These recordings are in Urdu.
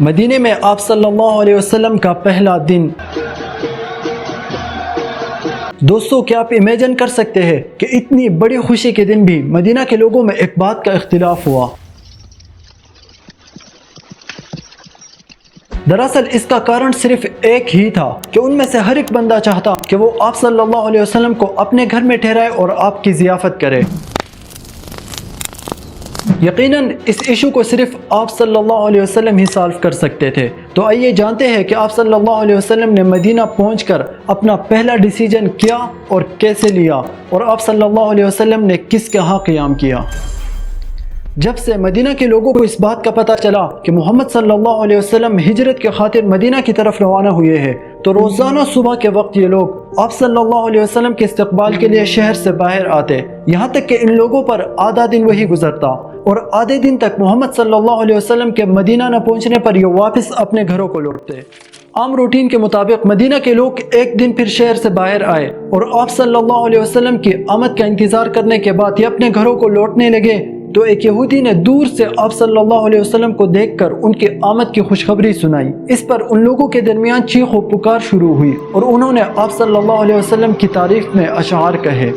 مدینے میں آپ صلی اللہ علیہ وسلم کا پہلا دن۔ دوستو، کیا آپ امیجن کر سکتے ہیں کہ اتنی بڑی خوشی کے دن بھی مدینہ کے لوگوں میں ایک بات کا اختلاف ہوا۔ دراصل اس کا کارن صرف ایک ہی تھا کہ ان میں سے ہر ایک بندہ چاہتا کہ وہ آپ صلی اللہ علیہ وسلم کو اپنے گھر میں ٹھہرائے اور آپ کی ضیافت کرے۔ یقیناً اس ایشو کو صرف آپ صلی اللہ علیہ وسلم ہی سالو کر سکتے تھے۔ تو آئیے جانتے ہیں کہ آپ صلی اللہ علیہ وسلم نے مدینہ پہنچ کر اپنا پہلا ڈیسیجن کیا اور کیسے لیا، اور آپ صلی اللہ علیہ وسلم نے کس کے ہاں قیام کیا۔ جب سے مدینہ کے لوگوں کو اس بات کا پتہ چلا کہ محمد صلی اللہ علیہ وسلم ہجرت کے خاطر مدینہ کی طرف روانہ ہوئے ہیں، تو روزانہ صبح کے وقت یہ لوگ آپ صلی اللہ علیہ وسلم کے استقبال کے لیے شہر سے باہر آتے، یہاں تک کہ ان لوگوں پر آدھا دن وہی گزرتا، اور آدھے دن تک محمد صلی اللہ علیہ وسلم کے مدینہ نہ پہنچنے پر یہ واپس اپنے گھروں کو لوٹتے۔ عام روٹین کے مطابق مدینہ کے لوگ ایک دن پھر شہر سے باہر آئے اور آپ صلی اللہ علیہ وسلم کی آمد کا انتظار کرنے کے بعد یہ اپنے گھروں کو لوٹنے لگے، تو ایک یہودی نے دور سے آپ صلی اللہ علیہ وسلم کو دیکھ کر ان کی آمد کی خوشخبری سنائی۔ اس پر ان لوگوں کے درمیان چیخ و پکار شروع ہوئی اور انہوں نے آپ صلی اللہ علیہ وسلم کی تعریف میں اشعار کہے۔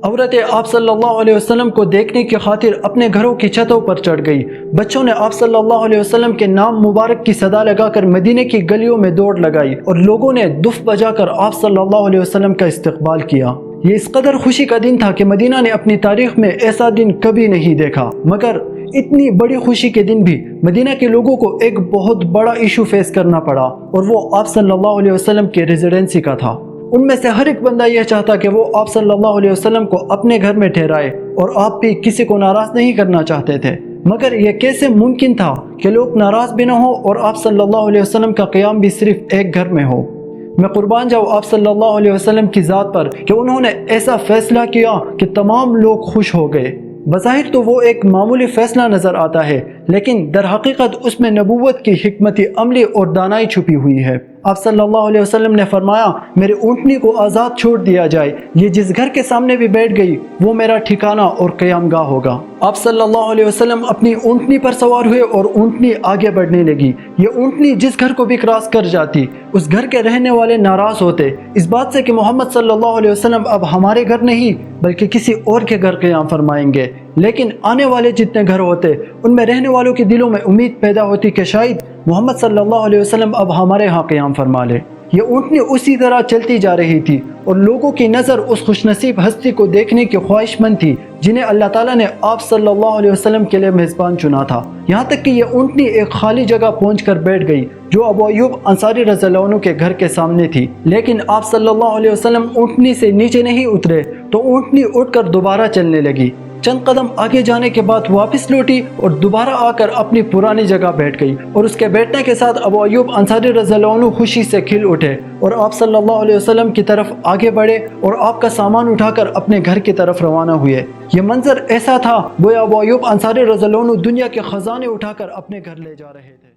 عورتیں آپ صلی اللہ علیہ وسلم کو دیکھنے کی خاطر اپنے گھروں کی چھتوں پر چڑھ گئی۔ بچوں نے آپ صلی اللہ علیہ وسلم کے نام مبارک کی صدا لگا کر مدینے کی گلیوں میں دوڑ لگائی، اور لوگوں نے دف بجا کر آپ صلی اللہ علیہ وسلم کا استقبال کیا۔ یہ اس قدر خوشی کا دن تھا کہ مدینہ نے اپنی تاریخ میں ایسا دن کبھی نہیں دیکھا۔ مگر اتنی بڑی خوشی کے دن بھی مدینہ کے لوگوں کو ایک بہت بڑا ایشو فیس کرنا پڑا، اور وہ آپ صلی اللہ علیہ وسلم کے ریزیڈنسی کا تھا۔ ان میں سے ہر ایک بندہ یہ چاہتا کہ وہ آپ صلی اللہ علیہ وسلم کو اپنے گھر میں ٹھہرائے، اور آپ بھی کسی کو ناراض نہیں کرنا چاہتے تھے۔ مگر یہ کیسے ممکن تھا کہ لوگ ناراض بھی نہ ہو اور آپ صلی اللہ علیہ وسلم کا قیام بھی صرف ایک گھر میں ہو؟ میں قربان جاؤں آپ صلی اللہ علیہ وسلم کی ذات پر کہ انہوں نے ایسا فیصلہ کیا کہ تمام لوگ خوش ہو گئے۔ بظاہر تو وہ ایک معمولی فیصلہ نظر آتا ہے، لیکن در حقیقت اس میں نبوت کی حکمت عملی اور دانائی چھپی ہوئی ہے۔ آپ صلی اللہ علیہ وسلم نے فرمایا، میرے اونٹنی کو آزاد چھوڑ دیا جائے، یہ جس گھر کے سامنے بھی بیٹھ گئی وہ میرا ٹھکانہ اور قیام گاہ ہوگا۔ آپ صلی اللہ علیہ وسلم اپنی اونٹنی پر سوار ہوئے اور اونٹنی آگے بڑھنے لگی۔ یہ اونٹنی جس گھر کو بھی کراس کر جاتی، اس گھر کے رہنے والے ناراض ہوتے اس بات سے کہ محمد صلی اللہ علیہ وسلم اب ہمارے گھر نہیں بلکہ کسی اور کے گھر قیام فرمائیں گے۔ لیکن آنے والے جتنے گھر ہوتے ان میں رہنے والوں کے دلوں میں امید پیدا ہوتی کہ شاید محمد صلی اللہ علیہ وسلم اب ہمارے ہاں قیام فرما لے۔ یہ اونٹنی اسی طرح چلتی جا رہی تھی، اور لوگوں کی نظر اس خوش نصیب ہستی کو دیکھنے کی خواہش مند تھی جنہیں اللہ تعالیٰ نے آپ صلی اللہ علیہ وسلم کے لیے میزبان چنا تھا۔ یہاں تک کہ یہ اونٹنی ایک خالی جگہ پہنچ کر بیٹھ گئی جو ابو ایوب انصاری رضی اللہ عنہ کے گھر کے سامنے تھی، لیکن آپ صلی اللہ علیہ وسلم اونٹنی سے نیچے نہیں اترے تو اونٹنی اٹھ کر دوبارہ چلنے لگی۔ چند قدم آگے جانے کے بعد واپس لوٹی اور دوبارہ آ کر اپنی پرانی جگہ بیٹھ گئی، اور اس کے بیٹھنے کے ساتھ ابو ایوب انصاری رضی اللہ عنہ خوشی سے کھل اٹھے اور آپ صلی اللہ علیہ وسلم کی طرف آگے بڑھے اور آپ کا سامان اٹھا کر اپنے گھر کی طرف روانہ ہوئے۔ یہ منظر ایسا تھا گویا ابو ایوب انصاری رضی اللہ عنہ دنیا کے خزانے اٹھا کر اپنے گھر لے جا رہے تھے۔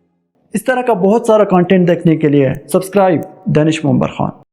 اس طرح کا بہت سارا کانٹینٹ دیکھنے کے لیے سبسکرائب دانش منبر خان۔